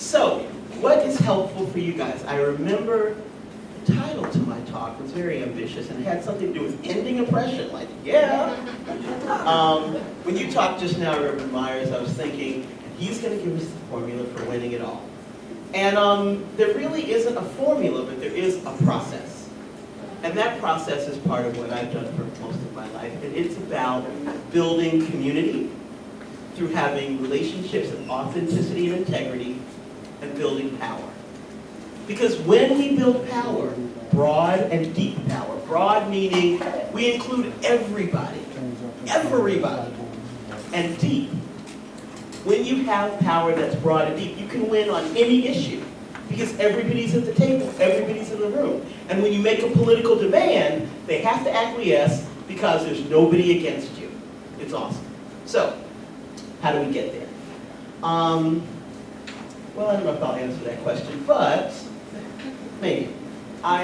So, what is helpful for you guys? I remember the title to my talk was very ambitious and had something to do with ending oppression. Like, yeah. When you talked just now, Reverend Myers, I was thinking, he's going to give us the formula for winning it all. And there really isn't a formula, but there is a process. And that process is part of what I've done for most of my life. And it's about building community through having relationships of authenticity and integrity and building power. Because when we build power, broad and deep power, broad meaning we include everybody, and deep. When you have power that's broad and deep, you can win on any issue because everybody's at the table, everybody's in the room. And when you make a political demand, they have to acquiesce because there's nobody against you. It's awesome. So, how do we get there? Well, I don't know if I'll answer that question, but maybe. I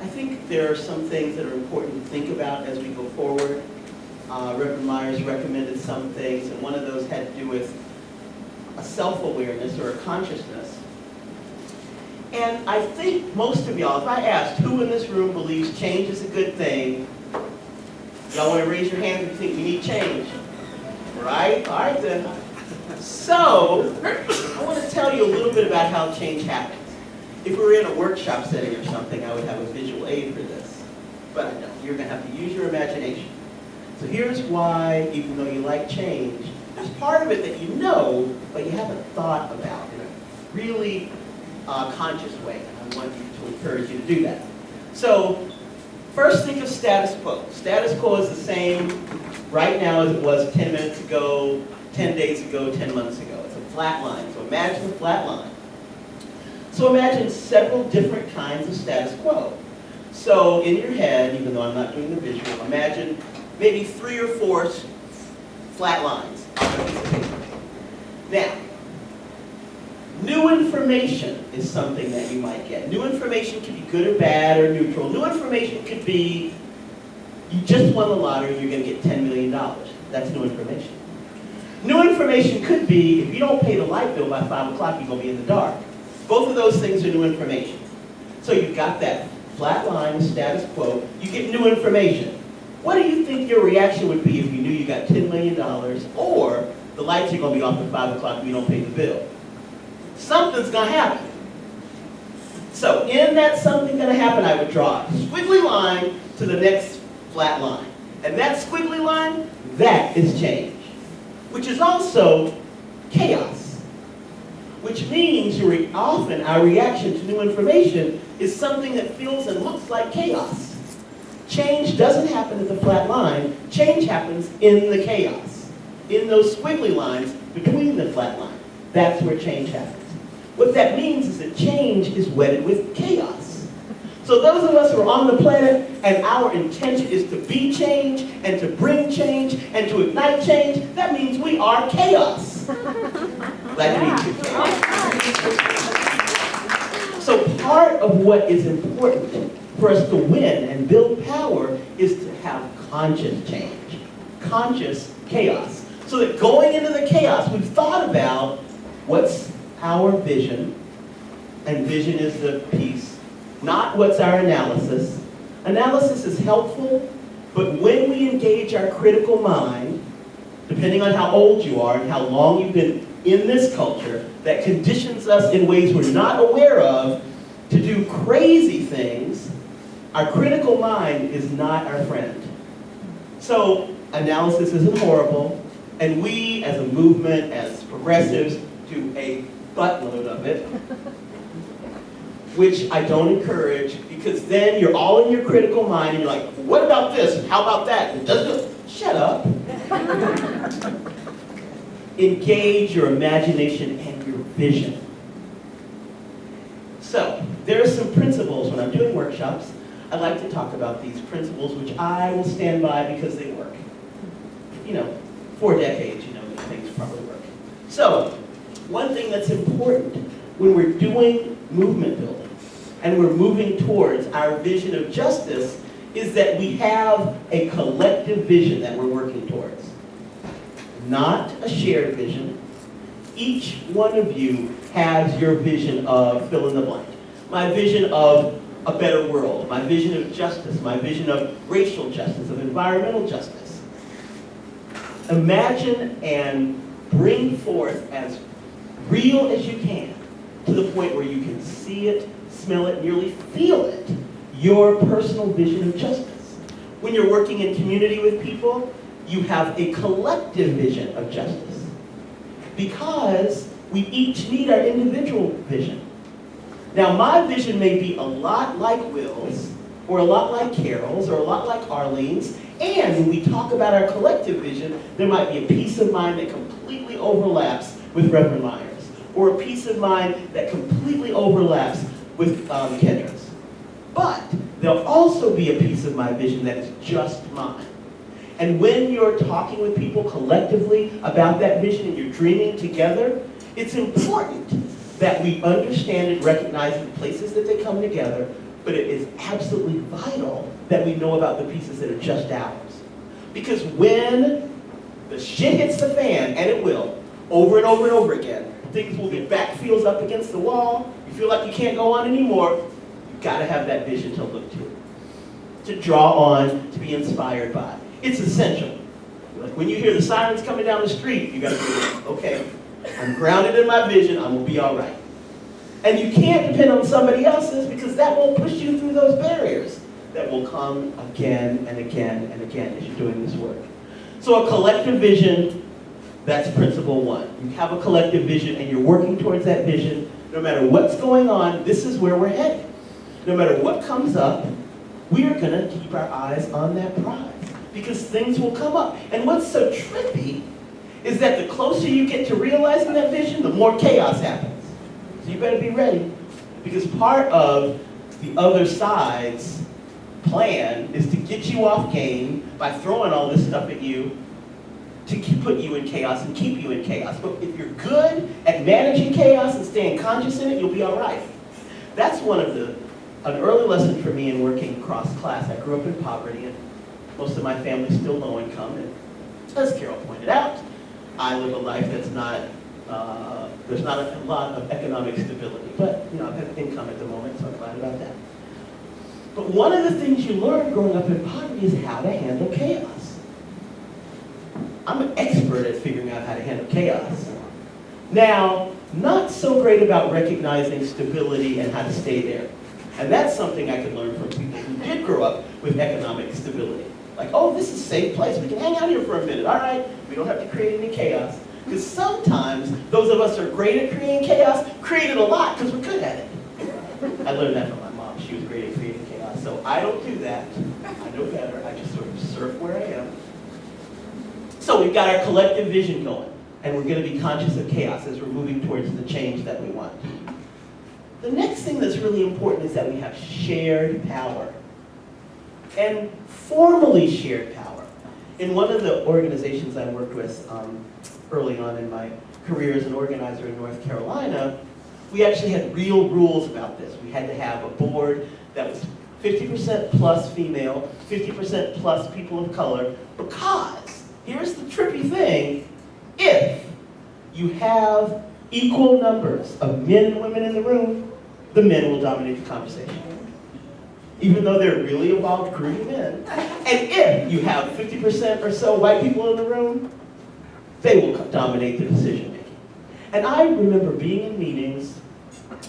think there are some things that are important to think about as we go forward. Reverend Myers recommended some things, and one of those had to do with a self-awareness or a consciousness. And I think most of y'all, if I asked who in this room believes change is a good thing, y'all want to raise your hand if you think we need change? Right? All right then. So, I want to tell you a little bit about how change happens. If we were in a workshop setting or something, I would have a visual aid for this. But I don't. You're going to have to use your imagination. So here's why, even though you like change, there's part of it that you know, but you haven't thought about in a really conscious way. And I want you to encourage you to do that. So, first think of status quo. Status quo is the same right now as it was 10 minutes ago, 10 days ago, 10 months ago. It's a flat line. So imagine a flat line. So imagine several different kinds of status quo. So in your head, even though I'm not doing the visual, imagine maybe 3 or 4 flat lines on a piece of paper. Now, new information is something that you might get. New information can be good or bad or neutral. New information could be, you just won the lottery and you're going to get $10 million. That's new information. New information could be, if you don't pay the light bill by 5 o'clock, you're going to be in the dark. Both of those things are new information. So you've got that flat line, status quo. You get new information. What do you think your reaction would be if you knew you got $10 million or the lights are going to be off at 5 o'clock and you don't pay the bill? Something's going to happen. So in that something going to happen, I would draw a squiggly line to the next flat line. And that squiggly line, that is change. Which is also chaos. Which means often our reaction to new information is something that feels and looks like chaos. Change doesn't happen at the flat line. Change happens in the chaos. In those squiggly lines between the flat line. That's where change happens. What that means is that change is wedded with chaos. So those of us who are on the planet and our intention is to be change and to bring change and to ignite change, that means we are chaos. Glad to meet you. So part of what is important for us to win and build power is to have conscious change, conscious chaos. So that going into the chaos, we've thought about what's our vision, and vision is the piece, not what's our analysis. Analysis is helpful, but when we engage our critical mind, depending on how old you are and how long you've been in this culture, that conditions us in ways we're not aware of to do crazy things, our critical mind is not our friend. So analysis isn't horrible, and we as a movement, as progressives, do a buttload of it, which I don't encourage, because then you're all in your critical mind and you're like, what about this? How about that? It doesn't. Shut up. Engage your imagination and your vision. So, there are some principles. When I'm doing workshops, I like to talk about these principles, which I will stand by because they work. You know, 4 decades, you know, these things probably work. So, one thing that's important when we're doing movement building and we're moving towards our vision of justice is that we have a collective vision that we're working towards. Not a shared vision, each one of you has your vision of fill in the blank. My vision of a better world, my vision of justice, my vision of racial justice, of environmental justice. Imagine and bring forth as real as you can, to the point where you can see it, smell it, nearly feel it, your personal vision of justice. When you're working in community with people, you have a collective vision of justice. Because we each need our individual vision. Now, my vision may be a lot like Will's, or a lot like Carol's, or a lot like Arlene's, and when we talk about our collective vision, there might be a piece of mine that completely overlaps with Reverend Myers, or a piece of mind that completely overlaps with Kendra's. But there'll also be a piece of my vision that is just mine. And when you're talking with people collectively about that vision and you're dreaming together, it's important that we understand and recognize the places that they come together, but it is absolutely vital that we know about the pieces that are just ours. Because when the shit hits the fan, and it will, over and over and over again, things will get back feels up against the wall, you feel like you can't go on anymore, you've got to have that vision to look to, to draw on, to be inspired by. It's essential. Like when you hear the sirens coming down the street, you got to be, okay, I'm grounded in my vision, I'm going to be all right. And you can't depend on somebody else's, because that won't push you through those barriers that will come again and again and again as you're doing this work. So a collective vision, that's principle one. You have a collective vision and you're working towards that vision. No matter what's going on, this is where we're headed. No matter what comes up, we are going to keep our eyes on that prize, because things will come up. And what's so trippy is that the closer you get to realizing that vision, the more chaos happens. So you better be ready, because part of the other side's plan is to get you off game by throwing all this stuff at you to put you in chaos and keep you in chaos. But if you're good at managing chaos and staying conscious in it, you'll be all right. That's an early lesson for me in working across class. I grew up in poverty, and most of my family's still low income. And as Carol pointed out, I live a life that's not, there's not a lot of economic stability. But, you know, I've got income at the moment, so I'm glad about that. But one of the things you learn growing up in poverty is how to handle chaos. I'm an expert at figuring out how to handle chaos. Now, not so great about recognizing stability and how to stay there. And that's something I could learn from people who did grow up with economic stability. Like, oh, this is a safe place. We can hang out here for a minute. All right, we don't have to create any chaos. Because sometimes those of us who are great at creating chaos create it a lot because we're good at it. I learned that from my mom. She was great at creating chaos. So I don't do that. I know better. I just sort of surf where I am. So we've got our collective vision going, and we're going to be conscious of chaos as we're moving towards the change that we want. The next thing that's really important is that we have shared power, and formally shared power. In one of the organizations I worked with early on in my career as an organizer in North Carolina, we actually had real rules about this. We had to have a board that was 50% plus female, 50% plus people of color, because here's the trippy thing: if you have equal numbers of men and women in the room, the men will dominate the conversation. Even though they're really evolved, groovy men. And if you have 50% or so white people in the room, they will dominate the decision making. And I remember being in meetings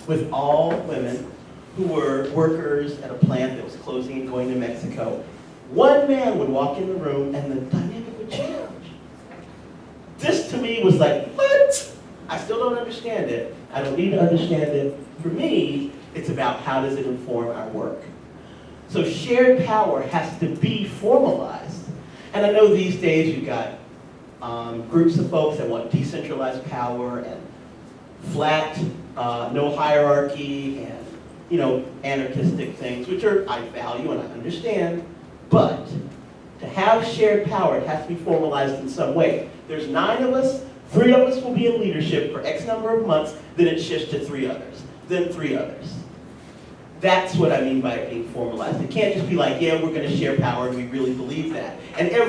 with all women who were workers at a plant that was closing and going to Mexico. One man would walk in the room and the dynamic would change. This to me was like, what? I still don't understand it. I don't need to understand it. For me, it's about how does it inform our work. So shared power has to be formalized. And I know these days you've got groups of folks that want decentralized power and flat, no hierarchy, and anarchistic things, which I value and I understand. But to have shared power, it has to be formalized in some way. There's 9 of us, 3 of us will be in leadership for X number of months, then it shifts to 3 others, then 3 others. That's what I mean by it being formalized. It can't just be like, yeah, we're going to share power and we really believe that. And at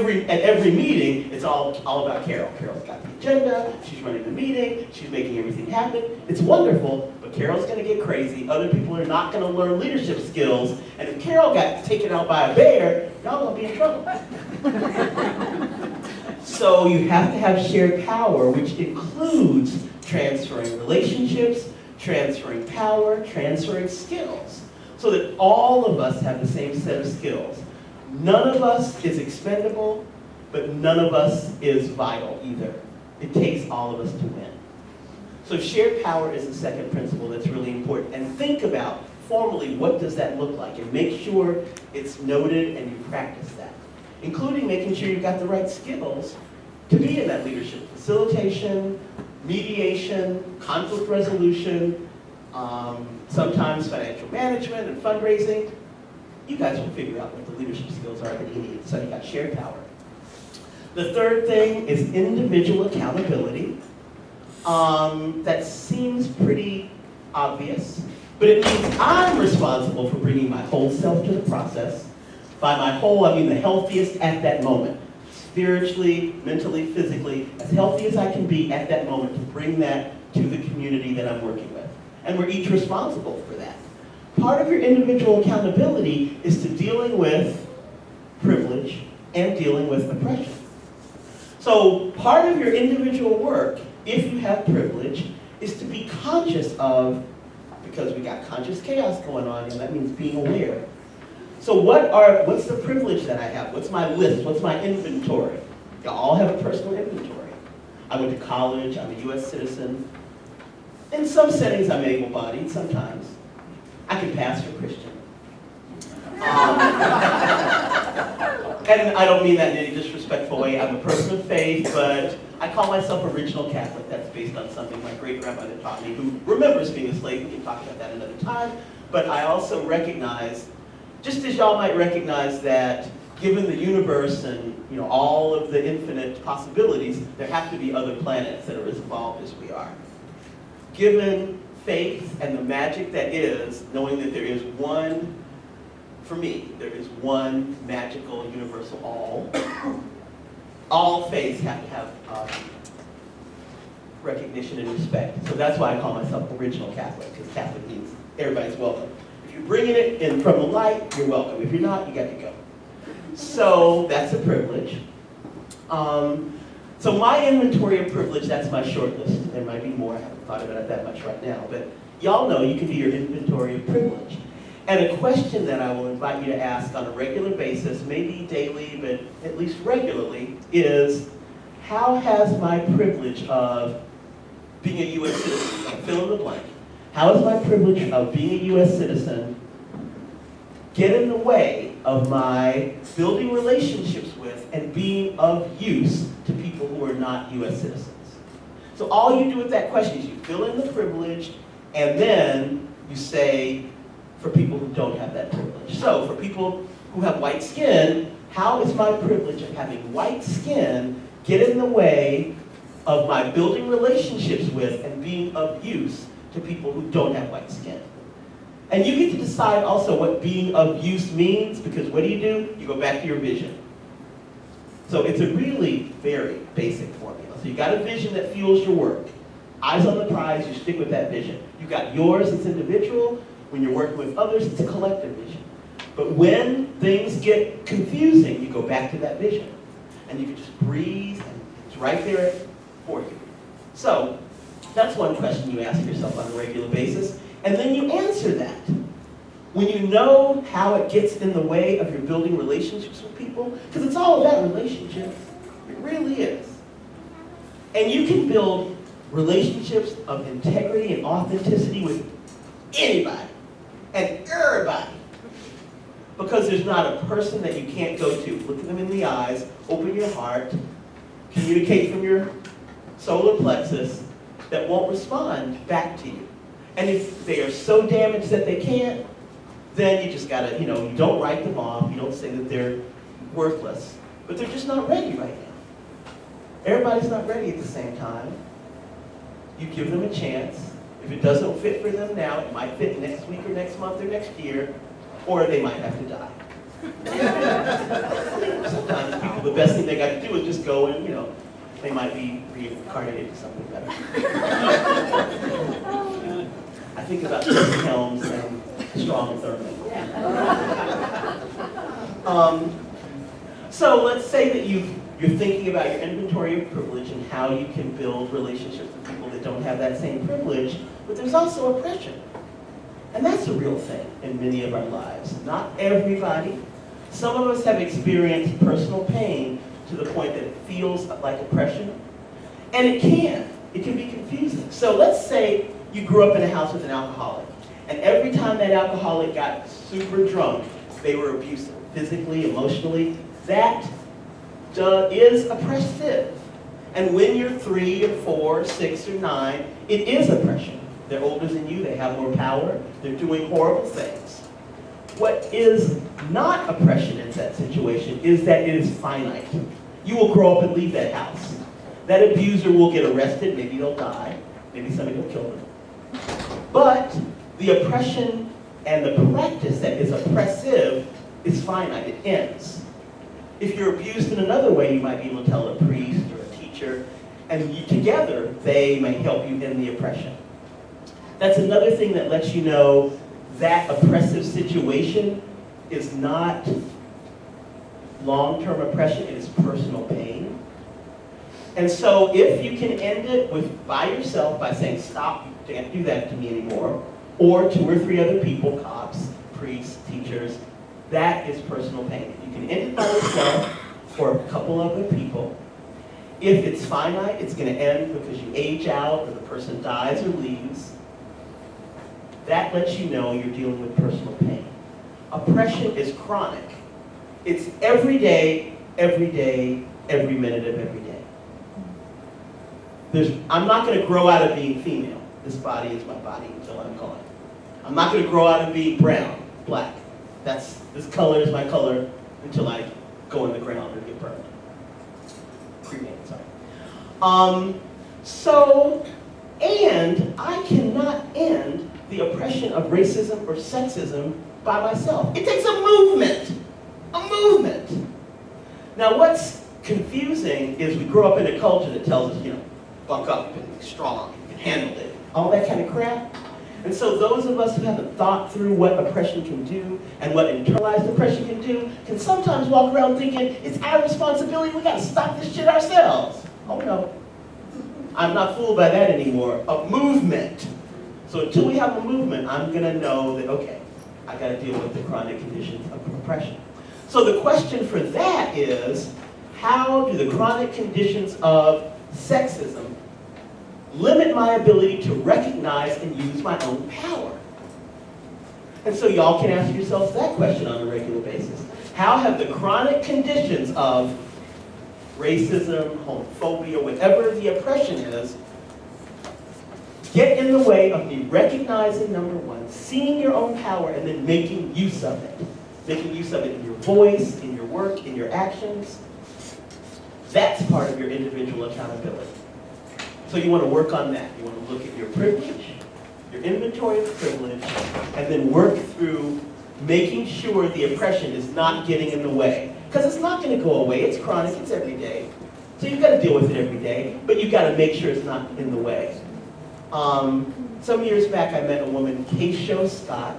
every meeting, it's all about Carol. Carol's got the agenda, she's running the meeting, she's making everything happen. It's wonderful, but Carol's going to get crazy. Other people are not going to learn leadership skills. And if Carol got taken out by a bear, y'all going to be in trouble. So you have to have shared power, which includes transferring relationships, transferring power, transferring skills, so that all of us have the same set of skills. None of us is expendable, but none of us is vital either. It takes all of us to win. So shared power is the second principle that's really important. And think about, formally, what does that look like? And make sure it's noted and you practice that, including making sure you've got the right skills to be in that leadership. Facilitation, mediation, conflict resolution, sometimes financial management and fundraising. You guys will figure out what the leadership skills are that you need, so you got shared power. The third thing is individual accountability. That seems pretty obvious, but it means I'm responsible for bringing my whole self to the process. By my whole, I mean the healthiest at that moment. Spiritually, mentally, physically, as healthy as I can be at that moment to bring that to the community that I'm working with. And we're each responsible for that. Part of your individual accountability is to dealing with privilege and dealing with oppression. So part of your individual work, if you have privilege, is to be conscious of, because we got conscious chaos going on, and that means being aware. So what's the privilege that I have? What's my list? What's my inventory? You all have a personal inventory. I went to college, I'm a US citizen. In some settings I'm able-bodied, sometimes. I can pass for Christian. And I don't mean that in any disrespectful way. I'm a person of faith, but I call myself original Catholic. That's based on something my great-grandmother taught me, who remembers being a slave. We can talk about that another time. But I also recognize, just as y'all might recognize that given the universe and all of the infinite possibilities, there have to be other planets that are as evolved as we are. Given faith and the magic that is, knowing that there is one, for me, there is one magical universal all faiths have to have recognition and respect. So that's why I call myself original Catholic, because Catholic means everybody's welcome. If you're bringing it in from the light, you're welcome. If you're not, you got to go. So that's a privilege. So my inventory of privilege, that's my short list. There might be more, I haven't thought about it that much right now, but y'all know you can do your inventory of privilege. And a question that I will invite you to ask on a regular basis, maybe daily, but at least regularly, is how has my privilege of being a US citizen, fill in the blank, how has my privilege of being a US citizen get in the way of my building relationships with and being of use to people who are not US citizens? So all you do with that question is you fill in the privilege and then you say, for people who don't have that privilege. So for people who have white skin, how is my privilege of having white skin get in the way of my building relationships with and being of use to people who don't have white skin? And you get to decide also what being of use means, because what do? You go back to your vision. So it's a really very basic formula. So you got a vision that fuels your work. Eyes on the prize, you stick with that vision. You got yours, it's individual. When you're working with others, it's a collective vision. But when things get confusing, you go back to that vision. And you can just breathe, and it's right there for you. So that's one question you ask yourself on a regular basis. And then you answer that. When you know how it gets in the way of your building relationships with people, because it's all about relationships. It really is. And you can build relationships of integrity and authenticity with anybody and everybody. Because there's not a person that you can't go to. Look at them in the eyes, open your heart, communicate from your solar plexus that won't respond back to you. And if they are so damaged that they can't, then you just gotta, you don't write them off, you don't say that they're worthless, but they're just not ready right now. Everybody's not ready at the same time. You give them a chance, If it doesn't fit for them now, it might fit next week or next month or next year, or they might have to die. Sometimes people, the best thing they got to do is just go and, they might be reincarnated to something better. I think about Helms and Strong Thurman. So let's say that you're thinking about your inventory of privilege and how you can build relationships with people that don't have that same privilege, but there's also oppression. And that's a real thing in many of our lives. Not everybody. Some of us have experienced personal pain to the point that it feels like oppression. And it can be confusing. So let's say you grew up in a house with an alcoholic, and every time that alcoholic got super drunk, they were abusive, physically, emotionally. That is oppressive. And when you're 3 or 4, 6 or 9, it is oppression. They're older than you, they have more power, they're doing horrible things. What is not oppression in that situation is that it is finite. You will grow up and leave that house. That abuser will get arrested, maybe they'll die, maybe somebody will kill them. But the oppression and the practice that is oppressive is finite, it ends. If you're abused in another way, you might be able to tell a priest or a teacher, and together they may help you end the oppression. That's another thing that lets you know that oppressive situation is not long-term oppression, it is personal pain. And so if you can end it by yourself by saying, stop, you can't do that to me anymore, or 2 or 3 other people, cops, priests, teachers, that is personal pain. You can end it by yourself or a couple other people. If it's finite, it's going to end because you age out or the person dies or leaves. That lets you know you're dealing with personal pain. Oppression is chronic. It's every day, every minute of every day. I'm not going to grow out of being female. This body is my body until I'm gone. I'm not going to grow out of being brown, black. This color is my color until I go in the ground or get burned. Cremated, sorry. And I cannot end the oppression of racism or sexism by myself. It takes a movement. A movement. Now what's confusing is we grow up in a culture that tells us, buck up and be strong, you can handle it. All that kind of crap. And so those of us who haven't thought through what oppression can do and what internalized oppression can do can sometimes walk around thinking it's our responsibility, we gotta stop this shit ourselves. Oh no. I'm not fooled by that anymore. A movement. So until we have a movement, I'm gonna know that, okay, I gotta deal with the chronic conditions of oppression. So the question for that is, how do the chronic conditions of sexism limit my ability to recognize and use my own power? And so y'all can ask yourselves that question on a regular basis. How have the chronic conditions of racism, homophobia, whatever the oppression is, get in the way of me recognizing, number one, seeing your own power and then making use of it. Making use of it in your voice, in your work, in your actions. That's part of your individual accountability. So you want to work on that. You want to look at your privilege, your inventory of privilege, and then work through making sure the oppression is not getting in the way. Because it's not going to go away. It's chronic. It's every day. So you've got to deal with it every day, but you've got to make sure it's not in the way. Some years back, I met a woman, Keisho Scott,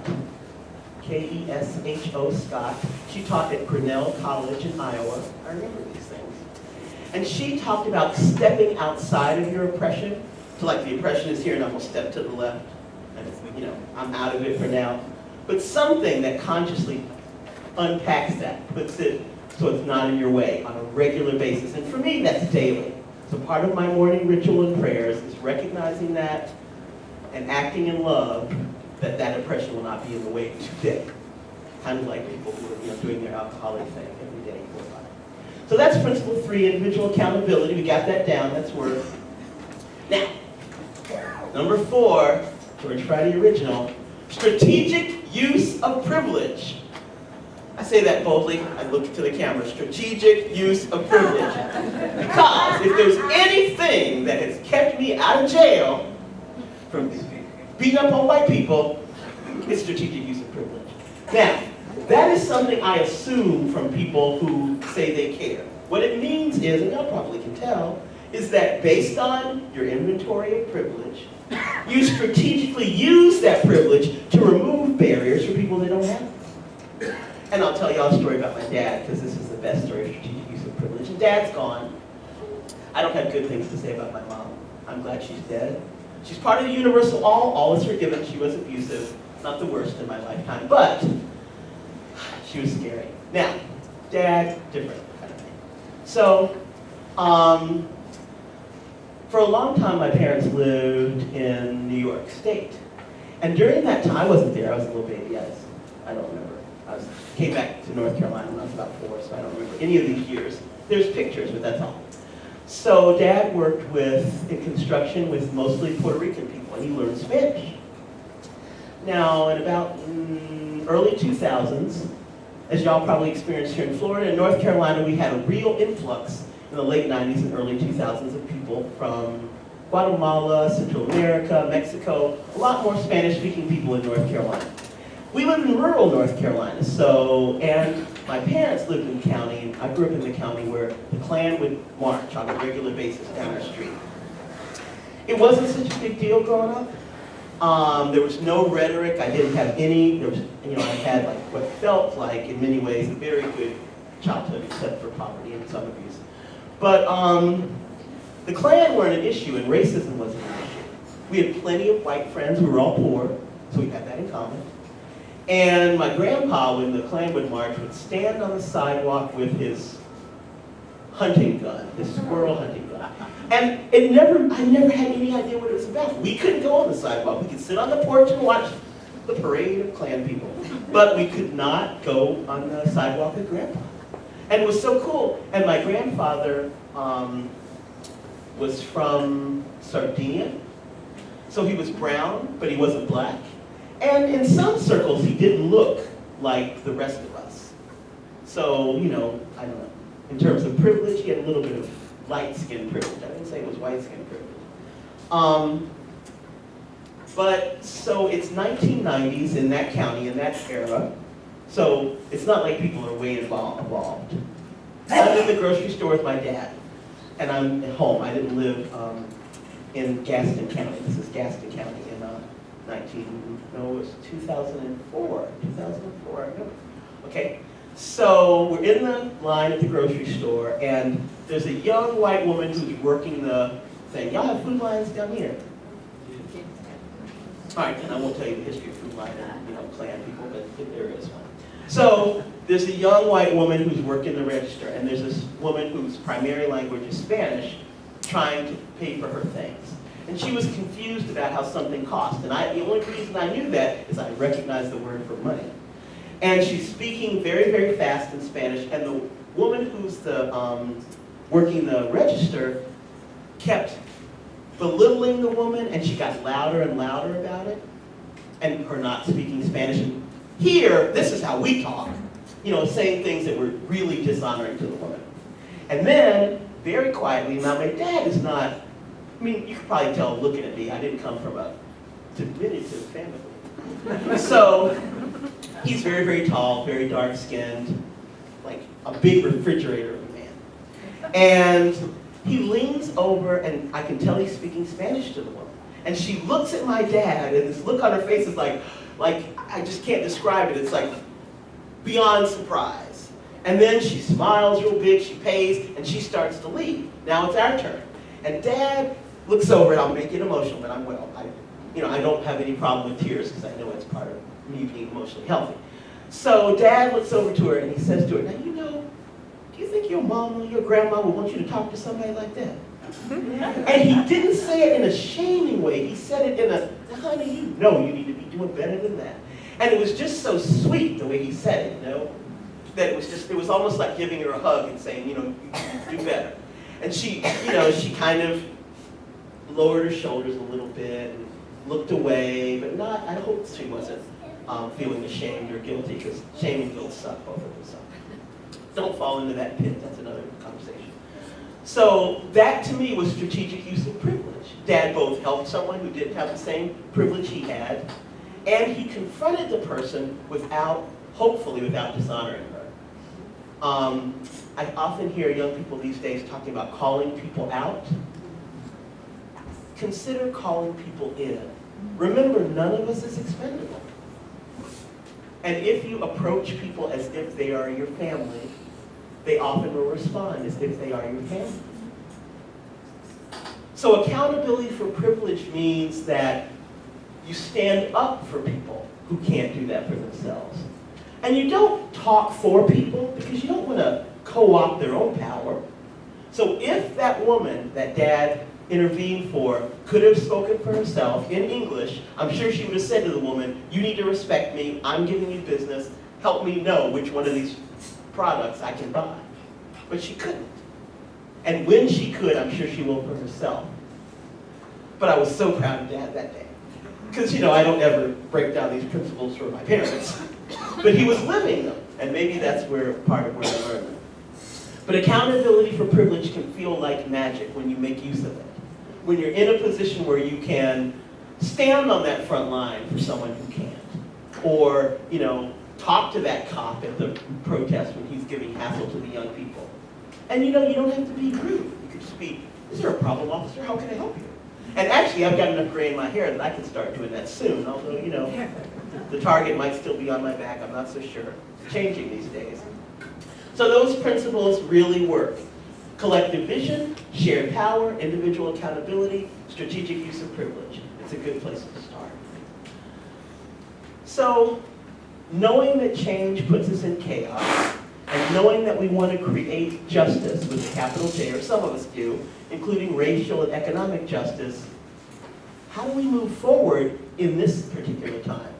K-E-S-H-O Scott. She taught at Grinnell College in Iowa. I remember these things. And she talked about stepping outside of your oppression. So like the oppression is here and I'm going to step to the left. And I'm out of it for now. But something that consciously unpacks that, puts it so it's not in your way on a regular basis. And for me, that's daily. So part of my morning ritual and prayers is recognizing that and acting in love that that oppression will not be in the way today. Kind of like people who are doing their alcoholic thing every day. So that's principle 3, individual accountability. We got that down, that's worth. Now, number 4, George Friday original, strategic use of privilege. I say that boldly, I look to the camera, strategic use of privilege. Because if there's anything that has kept me out of jail from beating up on white people is strategic use of privilege. Now, that is something I assume from people who say they care. What it means is, and y'all probably can tell, is that based on your inventory of privilege, you strategically use that privilege to remove barriers for people that don't have it. And I'll tell y'all a story about my dad, because this is the best story of strategic use of privilege. And Dad's gone. I don't have good things to say about my mom. I'm glad she's dead. She's part of the universal all is forgiven. She was abusive, not the worst in my lifetime, but she was scary. Now, Dad, different kind of thing. So, for a long time, my parents lived in New York State. And during that time, I wasn't there, I was a little baby, I don't remember. Came back to North Carolina when I was about 4, so I don't remember any of these years. There's pictures, but that's all. So Dad worked in construction with mostly Puerto Rican people, and he learned Spanish. Now, in about early 2000s, as y'all probably experienced here in Florida and North Carolina, we had a real influx in the late 90s and early 2000s of people from Guatemala, Central America, Mexico, a lot more Spanish-speaking people in North Carolina. We lived in rural North Carolina, and my parents lived in the county, and I grew up in the county where the Klan would march on a regular basis down the street. It wasn't such a big deal growing up. There was no rhetoric. I didn't have any. I had like what felt like, in many ways, a very good childhood, except for poverty and some abuse. But the Klan weren't an issue, and racism wasn't an issue. We had plenty of white friends. We were all poor, so we had that in common. And my grandpa, when the Klan would march, would stand on the sidewalk with his hunting gun, his squirrel hunting gun. And I never had any idea what it was about. We couldn't go on the sidewalk. We could sit on the porch and watch the parade of Klan people. But we could not go on the sidewalk with Grandpa. And it was so cool. And my grandfather was from Sardinia. So he was brown, but he wasn't black. And in some circles, he didn't look like the rest of us. So, I don't know. In terms of privilege, he had a little bit of light-skin privilege. I didn't say it was white-skin privilege. But, so it's 1990s in that county, in that era. So it's not like people are way involved. I'm in the grocery store with my dad, and I'm at home. I didn't live in Gaston County. This is Gaston County in it was 2004. 2004, I remember. Okay, so we're in the line at the grocery store, and there's a young white woman who's working the thing. Y'all have food lines down here? All right, and I won't tell you the history of food line and Klan people, but there is one. So there's a young white woman who's working the register, and there's this woman whose primary language is Spanish, trying to pay for her things. And she was confused about how something cost. And the only reason I knew that is I recognized the word for money. And she's speaking very, very fast in Spanish. And the woman who's working the register kept belittling the woman, and she got louder and louder about it, and her not speaking Spanish. And here, this is how we talk, saying things that were really dishonoring to the woman. And then, very quietly, now my dad is not, you could probably tell looking at me, I didn't come from a diminutive family. So, he's very, very tall, very dark-skinned, like a big refrigerator of a man. And he leans over, and I can tell he's speaking Spanish to the woman. And she looks at my dad, and this look on her face is like I just can't describe it. It's like beyond surprise. And then she smiles real big, she pays, and she starts to leave. Now it's our turn. And Dad looks over, and I'll make it emotional, but I'm well. I don't have any problem with tears because I know it's part of me being emotionally healthy. So Dad looks over to her, and he says to her, now do you think your mom or your grandma would want you to talk to somebody like that? And he didn't say it in a shaming way. He said it in a, honey, you need to be doing better than that. And it was just so sweet the way he said it, that it was almost like giving her a hug and saying, you do better. And she kind of lowered her shoulders a little bit and looked away, but I hope she wasn't feeling ashamed or guilty, because shame and guilt suck, both of them suck. Don't fall into that pit, that's another conversation. So that to me was strategic use of privilege. Dad both helped someone who didn't have the same privilege he had, and he confronted the person without, hopefully without dishonoring her. I often hear young people these days talking about calling people out. Consider calling people in. Remember, none of us is expendable. And if you approach people as if they are your family, they often will respond as if they are your family. So accountability for privilege means that you stand up for people who can't do that for themselves. And you don't talk for people because you don't want to co-opt their own power. So if that woman that Dad intervened for could have spoken for herself in English, I'm sure she would have said to the woman, you need to respect me, I'm giving you business, help me know which one of these products I can buy. But she couldn't. And when she could, I'm sure she will for herself. But I was so proud of Dad that day. Because, I don't ever break down these principles for my parents. But he was living them. And maybe that's part of where I learned them. But accountability for privilege can feel like magic when you make use of it. When you're in a position where you can stand on that front line for someone who can't. Or, talk to that cop at the protest when he's giving hassle to the young people. And you don't have to be rude. You could just be, is there a problem, officer? How can I help you? And actually, I've got enough gray in my hair that I can start doing that soon, although, the target might still be on my back. I'm not so sure. It's changing these days. So those principles really work. Collective vision, shared power, individual accountability, strategic use of privilege. It's a good place to start. So, knowing that change puts us in chaos, and knowing that we want to create justice with a capital J, or some of us do, including racial and economic justice, how do we move forward in this particular time?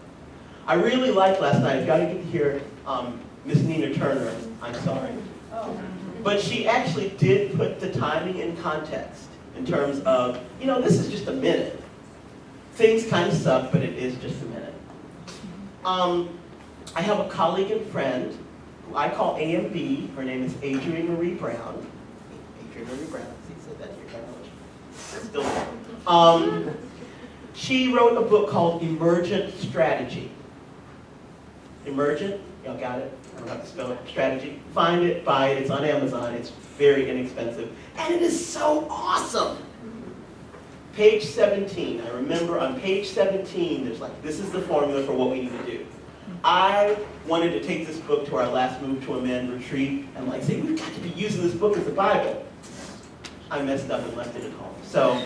I really liked last night, I've got to get to hear Miss Nina Turner, I'm sorry. But she actually did put the timing in context in terms of, this is just a minute. Things kind of suck, but it is just a minute. I have a colleague and friend who I call A and B. Her name is Adrienne Marie Brown. Adrienne Marie Brown. See, said that here, kind of still there. She wrote a book called Emergent Strategy. Emergent? Y'all got it? I don't have to spell it. Strategy. Find it, buy it. It's on Amazon. It's very inexpensive. And it is so awesome. Page 17. I remember on page 17, there's this is the formula for what we need to do. I wanted to take this book to our last Move to Amend retreat and say, we've got to be using this book as a Bible. I messed up and left it at home. So,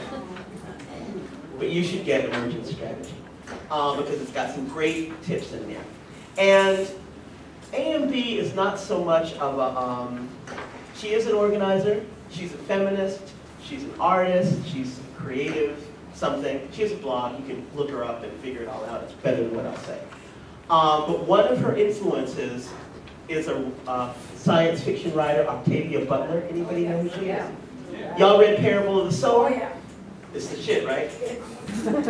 but you should get Emergent Strategy because it's got some great tips in there. And A and B is not so much of a, she is an organizer, she's a feminist, she's an artist, she's creative, something. She has a blog, you can look her up and figure it all out. It's better than what I'll say. But one of her influences is a science fiction writer, Octavia Butler. Anybody know who she is? Y'all read Parable of the Sower? Oh, yeah. It's the shit, right?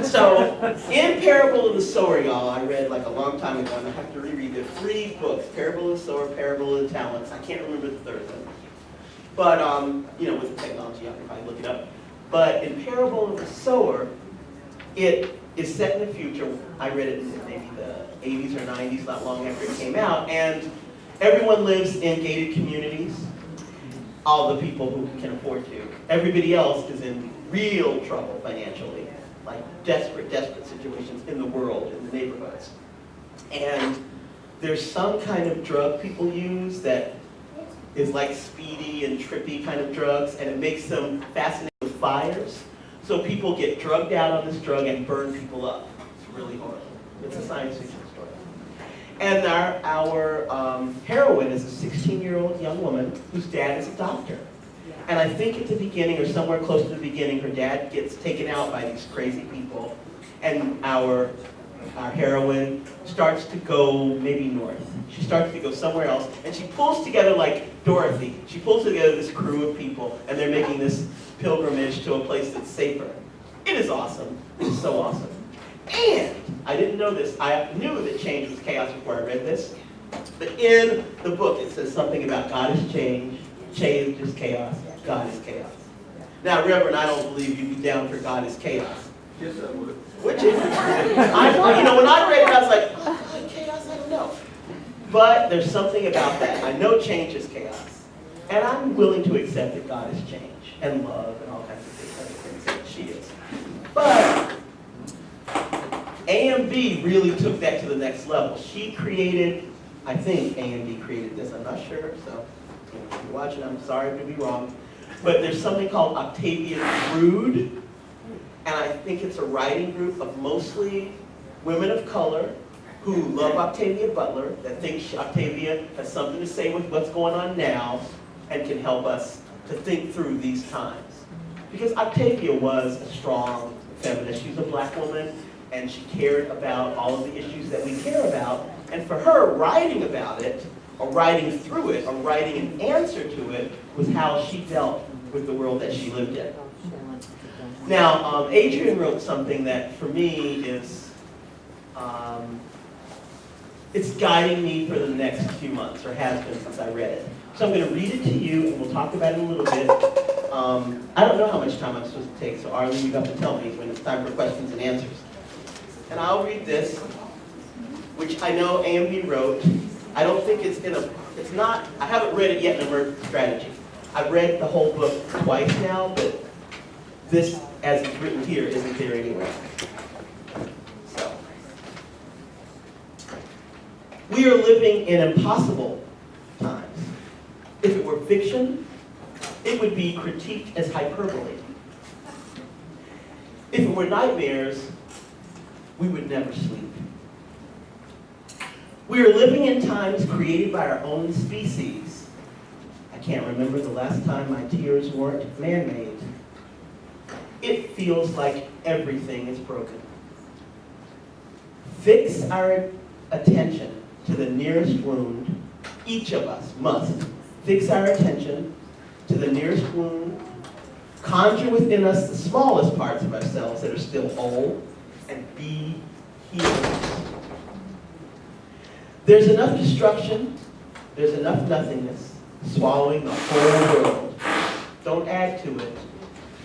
So, in Parable of the Sower, y'all, I read a long time ago, and I have to reread the 3 books, Parable of the Sower, Parable of the Talents. I can't remember the third one. But, with the technology, I can probably look it up. But in Parable of the Sower, it is set in the future. I read it in maybe the 80s or 90s, not long after it came out, and everyone lives in gated communities, all the people who can afford to. Everybody else is in real trouble financially, desperate situations in the world, in the neighborhoods. And there's some kind of drug people use that is speedy and trippy kind of drugs, and it makes them fascinated with fires. So people get drugged out on this drug and burn people up. It's really horrible. It's a science fiction story. And our heroine is a 16-year-old young woman whose dad is a doctor. And I think at the beginning, or somewhere close to the beginning, her dad gets taken out by these crazy people. And our heroine starts to go maybe north. She starts to go somewhere else. And she pulls together, like Dorothy, she pulls together this crew of people, and they're making this pilgrimage to a place that's safer. It is awesome. It is so awesome. And I didn't know this. I knew that change was chaos before I read this. But in the book, it says something about God is change, change is chaos, God is chaos. Now, Reverend, I don't believe you'd be down for God is chaos. Yes, I would. Which is, when I read it, I was like, oh, God, chaos, I don't know. But there's something about that. I know change is chaos. And I'm willing to accept that God is change and love and all kinds of things that she is. But AMB really took that to the next level. She created, I think AMB created this, I'm not sure, so if you're watching, I'm sorry to be wrong. But there's something called Octavia Brood, and I think it's a writing group of mostly women of color who love Octavia Butler, that think Octavia has something to say with what's going on now and can help us to think through these times. Because Octavia was a strong feminist. She was a black woman, and she cared about all of the issues that we care about. And for her, writing about it, or writing through it, or writing an answer to it, was how she dealt with the world that she lived in. Now, Adrian wrote something that for me is, it's guiding me for the next few months, or has been since I read it. So I'm going to read it to you, and we'll talk about it a little bit. I don't know how much time I'm supposed to take, so Arlene, you have to tell me when it's time for questions and answers. And I'll read this, which I know AMB wrote. I don't think it's it's not, I haven't read it yet in Emergent Strategy. I've read the whole book twice now, but this, as it's written here, isn't there anywhere. So, we are living in impossible times. If it were fiction, it would be critiqued as hyperbole. If it were nightmares, we would never sleep. We are living in times created by our own species. I can't remember the last time my tears weren't man-made. It feels like everything is broken. Fix our attention to the nearest wound. Each of us must fix our attention to the nearest wound, conjure within us the smallest parts of ourselves that are still whole, and be healed. There's enough destruction, there's enough nothingness, swallowing the whole world. Don't add to it,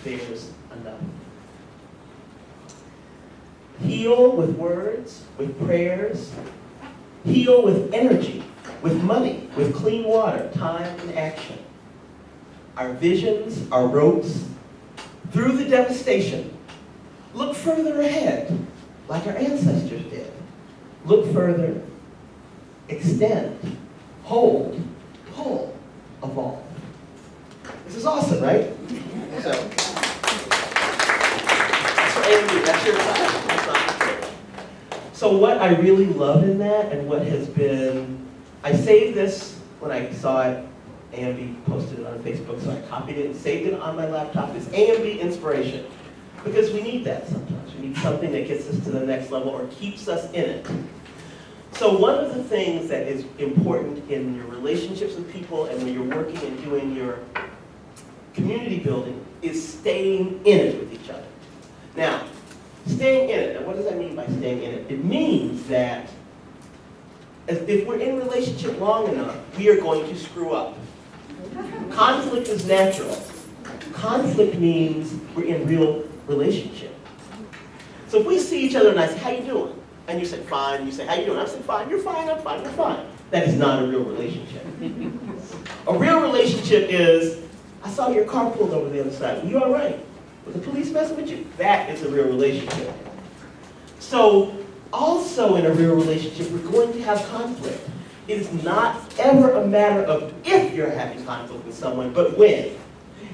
there's enough. Heal with words, with prayers. Heal with energy, with money, with clean water, time and action. Our visions, our ropes, through the devastation. Look further ahead, like our ancestors did. Look further, extend, hold, pull, evolve. This is awesome, right? So, that's your side. So what I really love in that, and what has been, I saved this when I saw it. AMB posted it on Facebook, so I copied it and saved it on my laptop. It's AMB inspiration, because we need that sometimes. We need something that gets us to the next level or keeps us in it. So one of the things that is important in your relationships with people and when you're working and doing your community building is staying in it with each other. Now, staying in it, and what does that mean by staying in it? It means that if we're in a relationship long enough, we are going to screw up. Conflict is natural. Conflict means we're in real relationship. So if we see each other and I say, how you doing? And you say, fine. And you say, how you doing? I say, fine. You're fine. I'm fine. We're fine. That is not a real relationship. A real relationship is, I saw your car pulled over the other side. Are you all right? Was the police messing with you? That is a real relationship. So, also in a real relationship, we're going to have conflict. It is not ever a matter of if you're having conflict with someone, but when.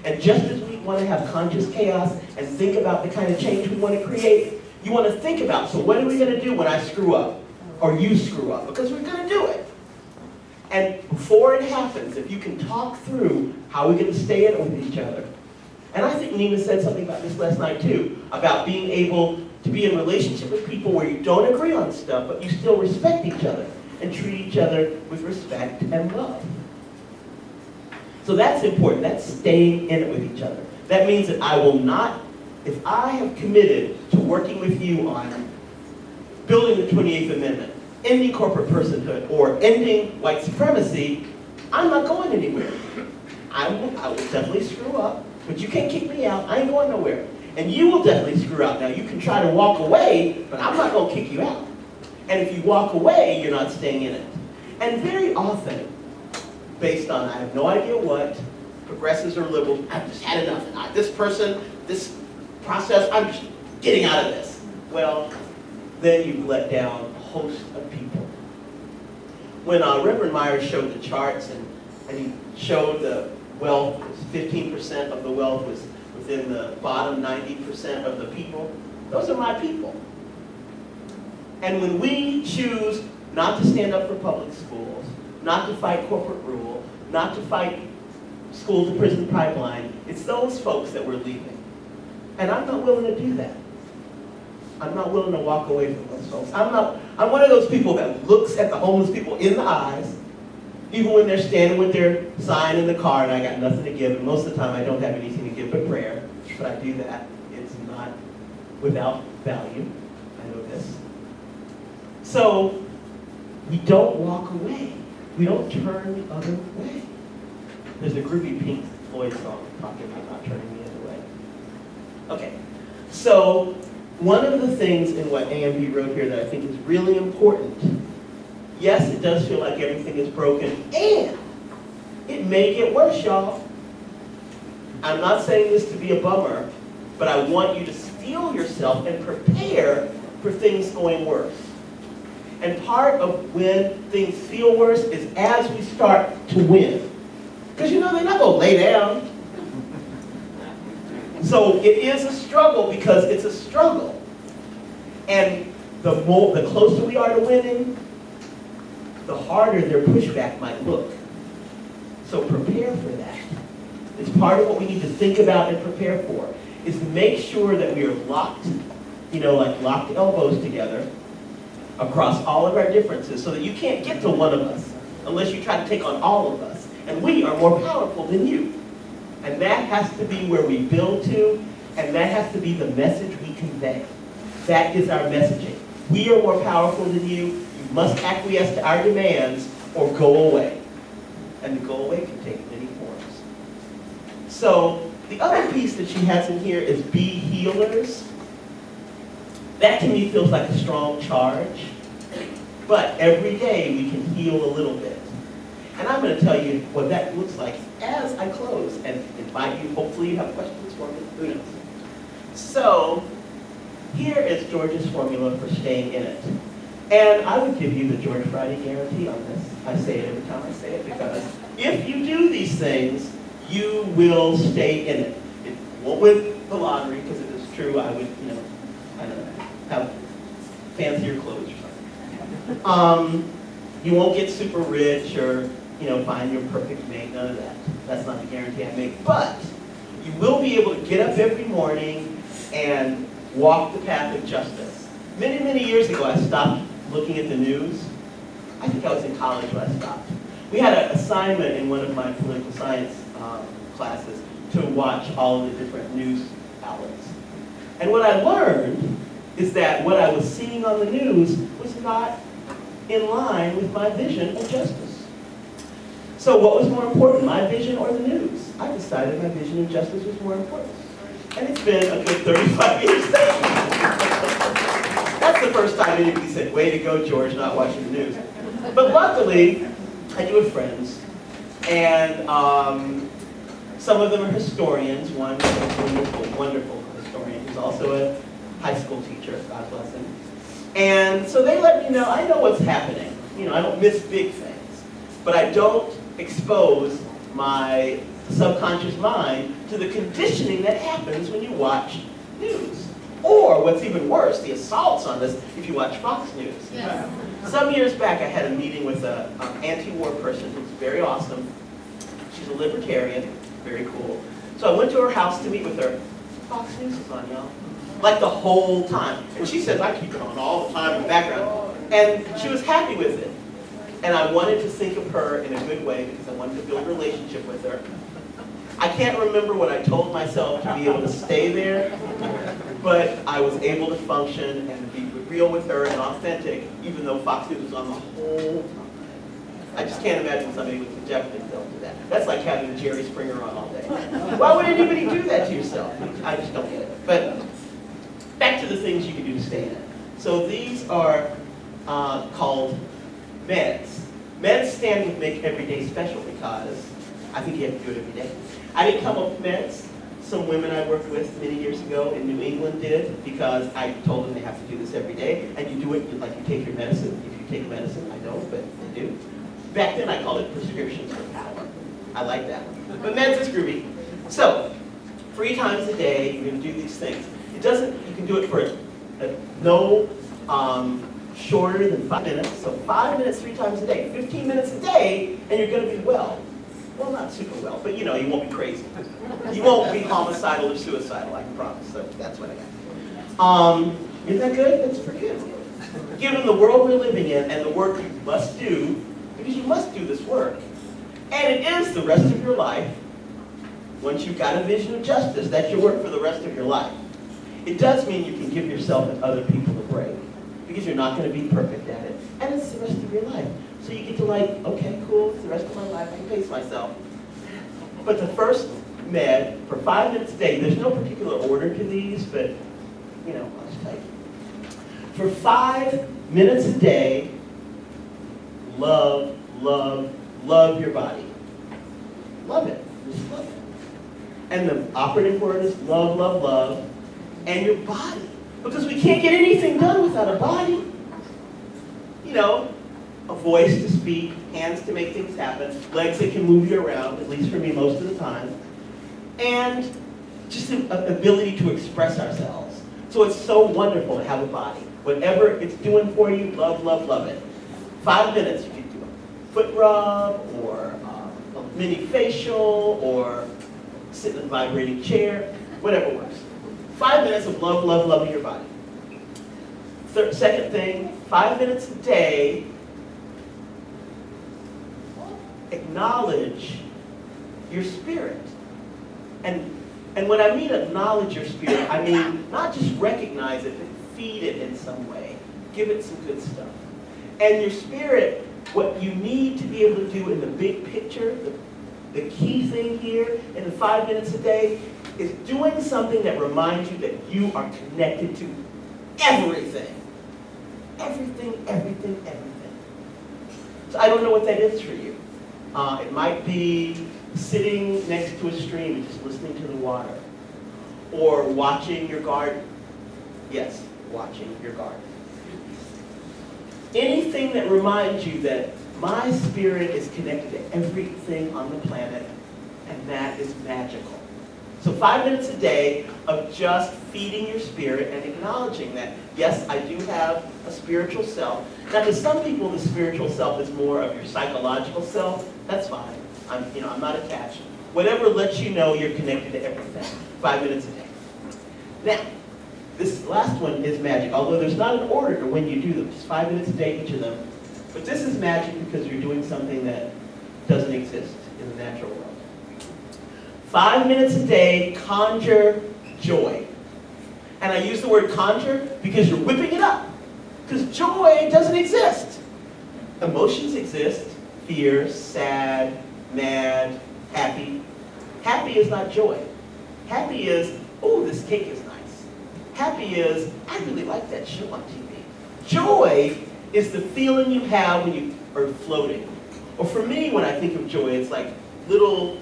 And just as we want to have conscious chaos and think about the kind of change we want to create, you want to think about, so what are we going to do when I screw up? Or you screw up? Because we're going to do it. And before it happens, if you can talk through how we're going to stay in it with each other. And I think Nina said something about this last night too, about being able to be in a relationship with people where you don't agree on stuff, but you still respect each other and treat each other with respect and love. So that's important. That's staying in it with each other. That means that I will not, if I have committed to working with you on building the 28th Amendment, ending corporate personhood, or ending white supremacy, I'm not going anywhere. I will definitely screw up, but you can't kick me out. I ain't going nowhere. And you will definitely screw out. Now, you can try to walk away, but I'm not going to kick you out. And if you walk away, you're not staying in it. And very often, based on I have no idea what, progressives or liberals, I've just had enough. This person, this process, I'm just getting out of this. Well, then you've let down a host of people. When Reverend Myers showed the charts and he showed the wealth, 15% of the wealth was within the bottom 90% of the people, those are my people. And when we choose not to stand up for public schools, not to fight corporate rule, not to fight school to prison pipeline, it's those folks that we're leaving. And I'm not willing to do that. I'm not willing to walk away from those folks. I'm one of those people that looks at the homeless people in the eyes, even when they're standing with their sign in the car and I got nothing to give, and most of the time I don't have anything to give but prayer, but I do that. It's not without value. I know this. So, we don't walk away. We don't turn the other way. There's a groovy Pink Floyd song talking about not turning the other way. Okay, so one of the things in what AMB wrote here that I think is really important, yes, it does feel like everything is broken, and it may get worse, y'all. I'm not saying this to be a bummer, but I want you to steel yourself and prepare for things going worse. And part of when things feel worse is as we start to win. Because you know, they're not going to lay down. So it is a struggle because it's a struggle. And the closer we are to winning, the harder their pushback might look. So prepare for that. It's part of what we need to think about and prepare for, is to make sure that we are locked, like locked elbows together across all of our differences so that you can't get to one of us unless you try to take on all of us. And we are more powerful than you. And that has to be where we build to, and that has to be the message we convey. That is our messaging. We are more powerful than you. You must acquiesce to our demands or go away. And the go away can take many forms. So the other piece that she has in here is be healers. That to me feels like a strong charge. But every day we can heal a little bit. And I'm going to tell you what that looks like as I close and invite you, hopefully you have questions for me. Who knows? So, here is George's formula for staying in it. And I would give you the George Friday guarantee on this. I say it every time I say it because if you do these things, you will stay in it. It won't win the lottery because it is true. I would, I don't know, have fancier clothes or something. You won't get super rich or find your perfect mate, none of that. That's not the guarantee I make. But you will be able to get up every morning and walk the path of justice. Many, many years ago, I stopped looking at the news. I think I was in college when I stopped. We had an assignment in one of my political science classes to watch all of the different news outlets. And what I learned is that what I was seeing on the news was not in line with my vision of justice. So what was more important, my vision or the news? I decided my vision of justice was more important. And it's been a good 35 years. That's the first time anybody said, way to go, George, not watching the news. But luckily, I do have friends. And some of them are historians. One is a wonderful, wonderful historian who's also a high school teacher, God bless him. And so they let me know, I know what's happening. I don't miss big things. But I don't expose my subconscious mind to the conditioning that happens when you watch news. Or, what's even worse, the assaults on this if you watch Fox News. Yes. Some years back, I had a meeting with an anti-war person who's very awesome. She's a libertarian, very cool. So I went to her house to meet with her. Fox News is on, y'all. Like the whole time. And she says, I keep it on all the time in the background. And she was happy with it. And I wanted to think of her in a good way because I wanted to build a relationship with her. I can't remember what I told myself to be able to stay there, but I was able to function and be real with her and authentic, even though Fox News was on the whole time. I just can't imagine somebody with congestion don't do that. That's like having Jerry Springer on all day. Why would anybody do that to yourself? I just don't get it. But back to the things you can do to stay in it. So these are called meds. Meds stand with Make Every Day Special because I think you have to do it every day. I didn't come up with meds. Some women I worked with many years ago in New England did because I told them they have to do this every day, and you do it like you take your medicine. If you take medicine, I don't, but they do. Back then I called it prescriptions for power. I like that one. But meds is groovy. So, 3 times a day, you're going to do these things. It doesn't, you can do it for no shorter than 5 minutes. So 5 minutes 3 times a day, 15 minutes a day, and you're going to be well. Well, not super well, but you know, you won't be crazy. You won't be homicidal or suicidal, I can promise. So that's what I got. Isn't that good? That's pretty good. Given the world we're living in and the work you must do, because you must do this work, and it is the rest of your life, once you've got a vision of justice, that's your work for the rest of your life. It does mean you can give yourself and other people a break, because you're not going to be perfect at it, and it's the rest of your life. So you get to like, okay, cool, it's the rest of my life, I can pace myself. But the first med, for 5 minutes a day, there's no particular order to these, but, you know, I'll just tell you. For 5 minutes a day, love, love, love your body. Love it, just love it. And the operative word is love, love, love, and your body. Because we can't get anything done without a body. You know, a voice to speak, hands to make things happen, legs that can move you around, at least for me most of the time, and just an ability to express ourselves. So it's so wonderful to have a body. Whatever it's doing for you, love, love, love it. 5 minutes, you can do a foot rub, or a mini facial, or sit in a vibrating chair, whatever works. 5 minutes of love, love, loving your body. Second thing, 5 minutes a day, acknowledge your spirit. And when I mean acknowledge your spirit, I mean not just recognize it, but feed it in some way. Give it some good stuff. And your spirit, what you need to be able to do in the big picture, the key thing here in the 5 minutes a day, is doing something that reminds you that you are connected to everything. Everything, everything, everything. So I don't know what that is for you. It might be sitting next to a stream and just listening to the water. Or watching your garden. Yes, watching your garden. Anything that reminds you that my spirit is connected to everything on the planet, and that is magical. So 5 minutes a day of just feeding your spirit and acknowledging that, yes, I do have a spiritual self. Now, to some people, the spiritual self is more of your psychological self. That's fine. I'm not attached. Whatever lets you know you're connected to everything. 5 minutes a day. Now, this last one is magic, although there's not an order to when you do them. Just 5 minutes a day, each of them. But this is magic because you're doing something that doesn't exist in the natural world. 5 minutes a day, conjure joy. And I use the word conjure because you're whipping it up. Because joy doesn't exist. Emotions exist. Fear, sad, mad, happy. Happy is not joy. Happy is, oh, this cake is nice. Happy is, I really like that show on TV. Joy is the feeling you have when you are floating. Or for me, when I think of joy, it's like little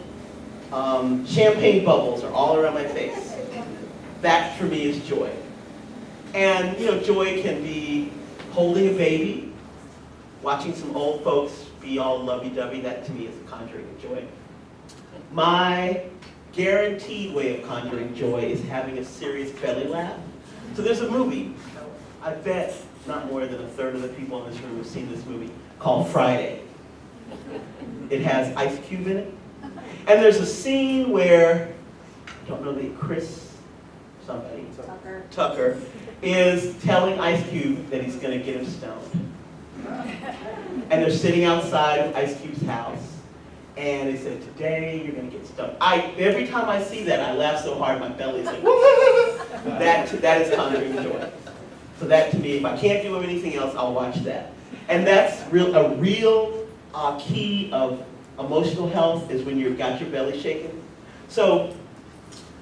champagne bubbles are all around my face. That for me is joy. And joy can be holding a baby, watching some old folks be all lovey-dovey. That to me is the conjuring of joy. My guaranteed way of conjuring joy is having a serious belly laugh. So there's a movie, I bet not more than a third of the people in this room have seen this movie, called Friday. It has Ice Cube in it. And there's a scene where, I don't know Chris somebody, Tucker, is telling Ice Cube that he's going to get him stoned. And they're sitting outside of Ice Cube's house. And they said, today you're going to get stoned. Every time I see that, I laugh so hard my belly's like, that is conjuring joy. So that to me, if I can't do anything else, I'll watch that. And that's a real key of emotional health is when you've got your belly shaking. So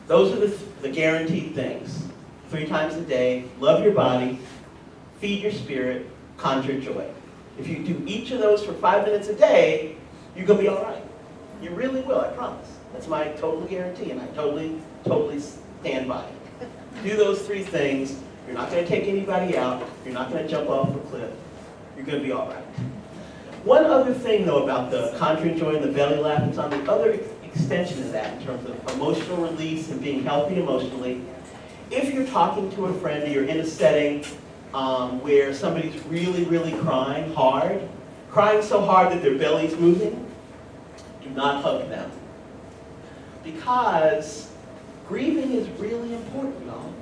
those are the guaranteed things. 3 times a day, love your body, feed your spirit, conjure joy. If you do each of those for 5 minutes a day, you're going to be all right. You really will, I promise. That's my total guarantee, and I totally stand by it. Do those 3 things. You're not going to take anybody out. You're not going to jump off a cliff. You're going to be all right. One other thing, though, about the conjuring joy and the belly laugh, it's on the other extension of that in terms of emotional release and being healthy emotionally. If you're talking to a friend or you're in a setting where somebody's really crying hard, crying so hard that their belly's moving, do not hug them. Because grieving is really important, y'all.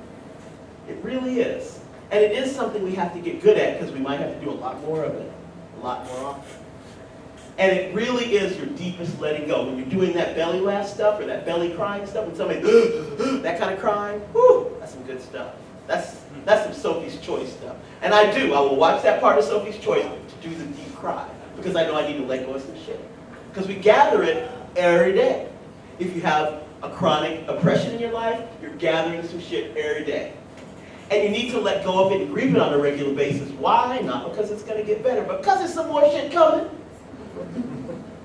It really is. And it is something we have to get good at because we might have to do a lot more of it, a lot more often. And it really is your deepest letting go. When you're doing that belly laugh stuff or that belly crying stuff, when somebody, that kind of crying, whoo, that's some good stuff. That's some Sophie's Choice stuff. And I will watch that part of Sophie's Choice to do the deep cry because I know I need to let go of some shit. Because we gather it every day. If you have a chronic oppression in your life, you're gathering some shit every day. And you need to let go of it and grieve it on a regular basis. Why? Not because it's going to get better, but because there's some more shit coming.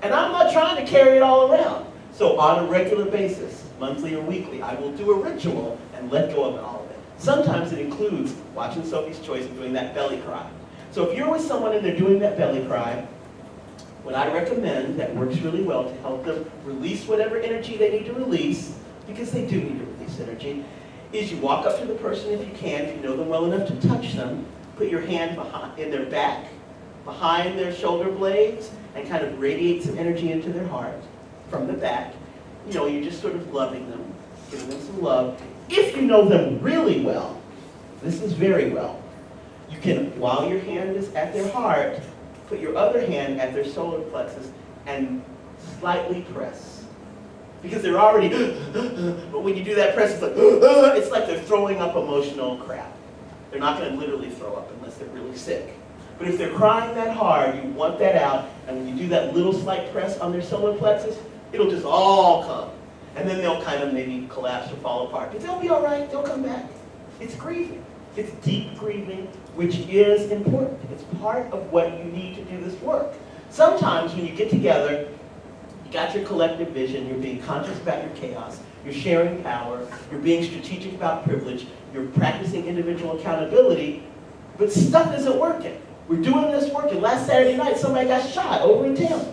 And I'm not trying to carry it all around. So on a regular basis, monthly or weekly, I will do a ritual and let go of all of it. Sometimes it includes watching Sophie's Choice and doing that belly cry. So if you're with someone and they're doing that belly cry, what I recommend that works really well to help them release whatever energy they need to release, because they do need to release energy, is you walk up to the person if you can, if you know them well enough to touch them, put your hand in their back, behind their shoulder blades, and kind of radiate some energy into their heart from the back. You know, you're just sort of loving them, giving them some love. If you know them really well, this is very well, you can, while your hand is at their heart, put your other hand at their solar plexus and slightly press. Because they're already, but when you do that press, it's like they're throwing up emotional crap. They're not going to literally throw up unless they're really sick. But if they're crying that hard, you want that out, and when you do that little slight press on their solar plexus, it'll just all come. And then they'll kind of maybe collapse or fall apart. But they'll be all right, they'll come back. It's grieving. It's deep grieving, which is important. It's part of what you need to do this work. Sometimes when you get together, you got your collective vision, you're being conscious about your chaos, you're sharing power, you're being strategic about privilege, you're practicing individual accountability, but stuff isn't working. We're doing this work, and last Saturday night somebody got shot over in Tampa.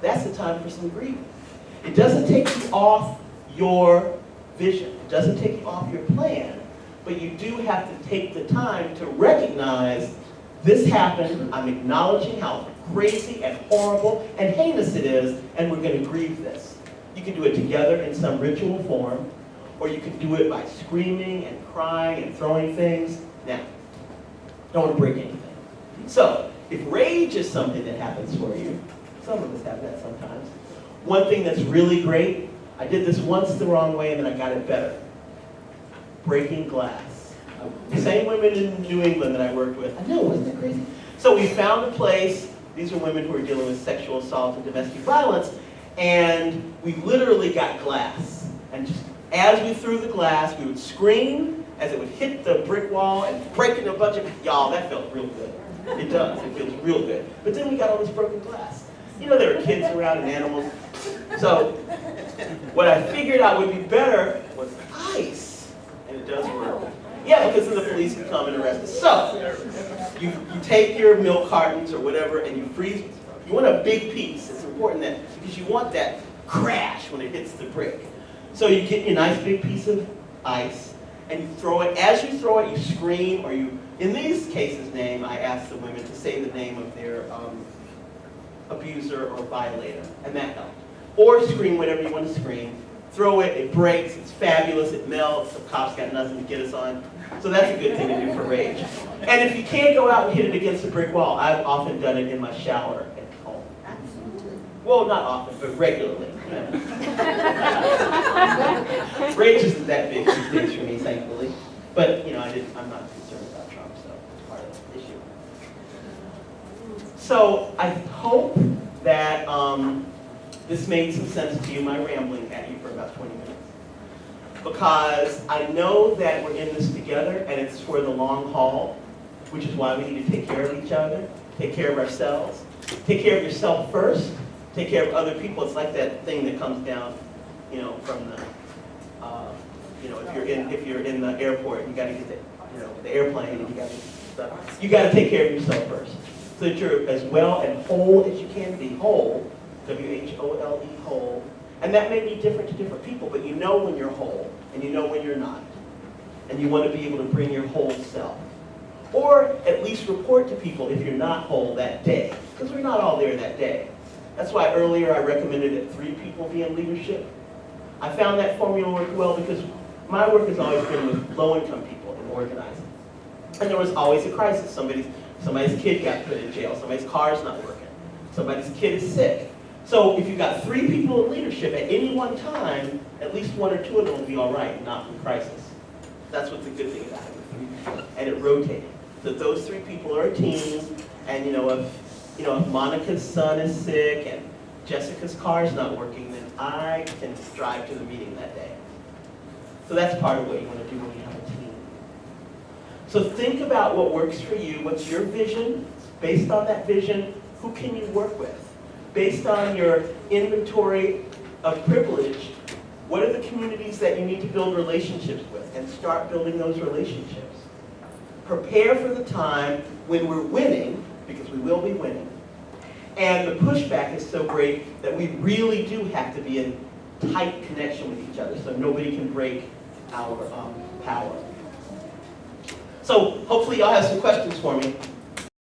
That's the time for some grieving. It doesn't take you off your vision. It doesn't take you off your plan. But you do have to take the time to recognize this happened. I'm acknowledging how crazy and horrible and heinous it is, and we're going to grieve this. You can do it together in some ritual form, or you can do it by screaming and crying and throwing things. Now, don't want to break anything. So, if rage is something that happens for you, some of us have that sometimes. One thing that's really great, I did this once the wrong way and then I got it better. Breaking glass. The same women in New England that I worked with. I know, wasn't that crazy? So we found a place, these are women who are dealing with sexual assault and domestic violence, and we literally got glass. And just as we threw the glass, we would scream as it would hit the brick wall and break into a bunch of, y'all, that felt real good. It does, it feels real good. But then we got all this broken glass. You know, there were kids around and animals. So what I figured out would be better was ice. And it does work. Yeah, because then the police can come and arrest us. So you take your milk cartons or whatever and you freeze. You want a big piece. It's important that, because you want that crash when it hits the brick. So you get your nice big piece of ice and you throw it. As you throw it, you scream, or you, in these cases, I ask the women to say the name of their abuser or violator, and that helped. Or scream whatever you want to scream. Throw it, it breaks, it's fabulous, it melts, the cops got nothing to get us on. So that's a good thing to do for rage. And if you can't go out and hit it against a brick wall, I've often done it in my shower at home. Well, not often, but regularly. Rage isn't that big these days for me, thankfully. But, you know, I'm not concerned about Trump, so it's part of the issue. So I hope that this made some sense to you, my rambling at you for about 20 minutes. Because I know that we're in this together and it's for the long haul, which is why we need to take care of each other, take care of ourselves, take care of yourself first, take care of other people. It's like that thing that comes down, from the, if you're in the airport, you got to get the airplane, and you got to take care of yourself first, so that you're as well and whole as you can be. Whole, W-H-O-L-E, whole. And that may be different to different people, but you know when you're whole, and you know when you're not. And you want to be able to bring your whole self. Or at least report to people if you're not whole that day, because we're not all there that day. That's why earlier I recommended that 3 people be in leadership. I found that formula worked well because my work has always been with low-income people in organizing. And there was always a crisis. Somebody's kid got put in jail, somebody's car's not working, somebody's kid is sick. So if you've got 3 people in leadership at any one time, at least 1 or 2 of them will be all right, not in crisis. That's what's the good thing about it with 3 people. And it rotated. So those 3 people are a team, and if Monica's son is sick and Jessica's car's not working, then I can drive to the meeting that day. So that's part of what you want to do when you have a team. So think about what works for you. What's your vision? Based on that vision, who can you work with? Based on your inventory of privilege, what are the communities that you need to build relationships with? And start building those relationships. Prepare for the time when we're winning, because we will be winning. And the pushback is so great that we really do have to be in tight connection with each other so nobody can break our power. So hopefully y'all have some questions for me.